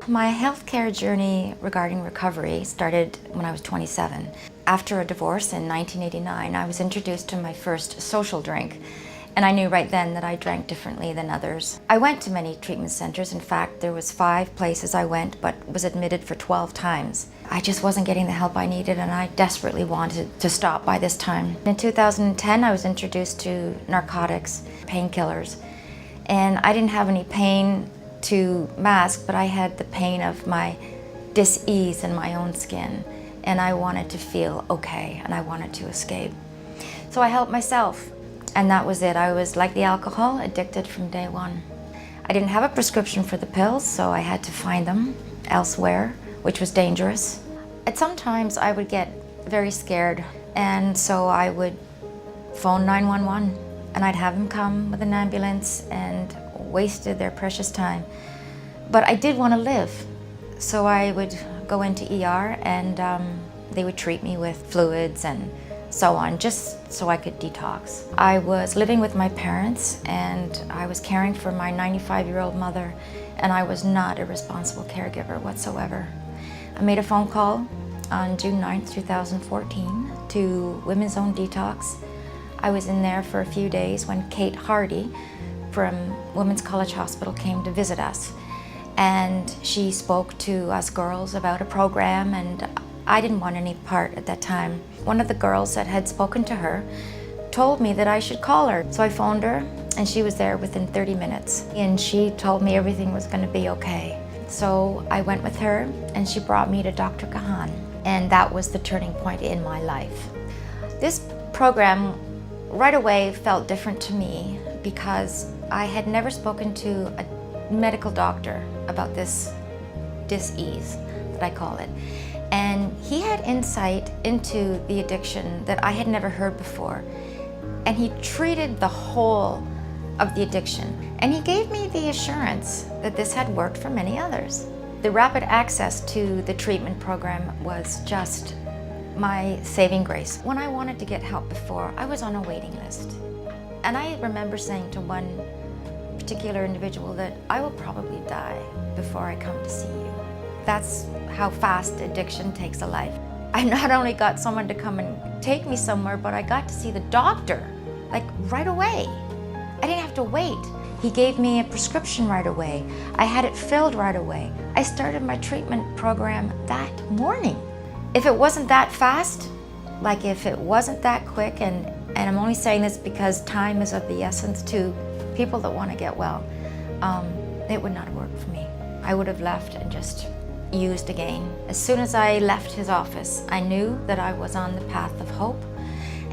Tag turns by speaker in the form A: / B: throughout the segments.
A: My healthcare journey regarding recovery started when I was 27. After a divorce in 1989, I was introduced to my first social drink, and I knew right then that I drank differently than others. I went to many treatment centers. In fact, there was 5 places I went, but was admitted for 12 times. I just wasn't getting the help I needed, and I desperately wanted to stop by this time. In 2010, I was introduced to narcotics, painkillers, and I didn't have any pain to mask, but I had the pain of my dis-ease in my own skin, and I wanted to feel okay, and I wanted to escape. So I helped myself, and that was it. I was, like the alcohol, addicted from day one. I didn't have a prescription for the pills, so I had to find them elsewhere, which was dangerous. And sometimes I would get very scared, and so I would phone 911, and I'd have them come with an ambulance and wasted their precious time. But I did want to live, so I would go into ER, and they would treat me with fluids and so on, just so I could detox. I was living with my parents, and I was caring for my 95-year-old mother, and I was not a responsible caregiver whatsoever. I made a phone call on June 9th, 2014 to Women's Own Detox. I was in there for a few days when Kate Hardy from Women's College Hospital came to visit us, and she spoke to us girls about a program, and I didn't want any part at that time. One of the girls that had spoken to her told me that I should call her. So I phoned her, and she was there within 30 minutes. And she told me everything was going to be okay. So I went with her, and she brought me to Dr. Kahan. And that was the turning point in my life. This program right away felt different to me because I had never spoken to a medical doctor about this dis-ease, that I call it. And he had insight into the addiction that I had never heard before. And he treated the whole of the addiction. And he gave me the assurance that this had worked for many others. The rapid access to the treatment program was just my saving grace. When I wanted to get help before, I was on a waiting list. And I remember saying to one particular individual that I will probably die before I come to see you. That's how fast addiction takes a life. I not only got someone to come and take me somewhere, but I got to see the doctor, like right away. I didn't have to wait. He gave me a prescription right away. I had it filled right away. I started my treatment program that morning. If it wasn't that fast, like if it wasn't that quick, and I'm only saying this because time is of the essence to people that want to get well, it would not have worked for me. I would have left and just used again. As soon as I left his office, I knew that I was on the path of hope,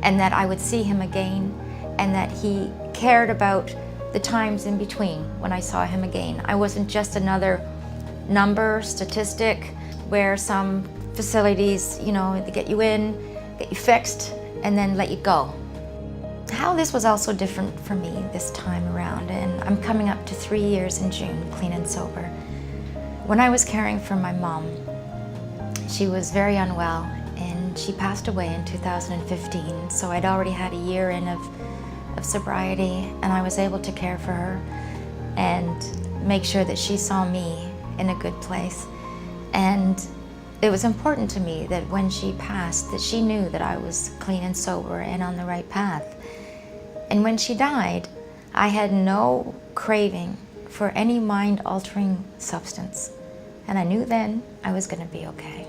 A: and that I would see him again, and that he cared about the times in between when I saw him again. I wasn't just another number, statistic, where some facilities, they get you in, get you fixed, and then let you go. How this was also different for me this time around, and I'm coming up to 3 years in June, clean and sober. When I was caring for my mom, she was very unwell, and she passed away in 2015, so I'd already had a year in of sobriety, and I was able to care for her and make sure that she saw me in a good place. And it was important to me that when she passed, that she knew that I was clean and sober and on the right path. And when she died, I had no craving for any mind-altering substance. And I knew then I was going to be okay.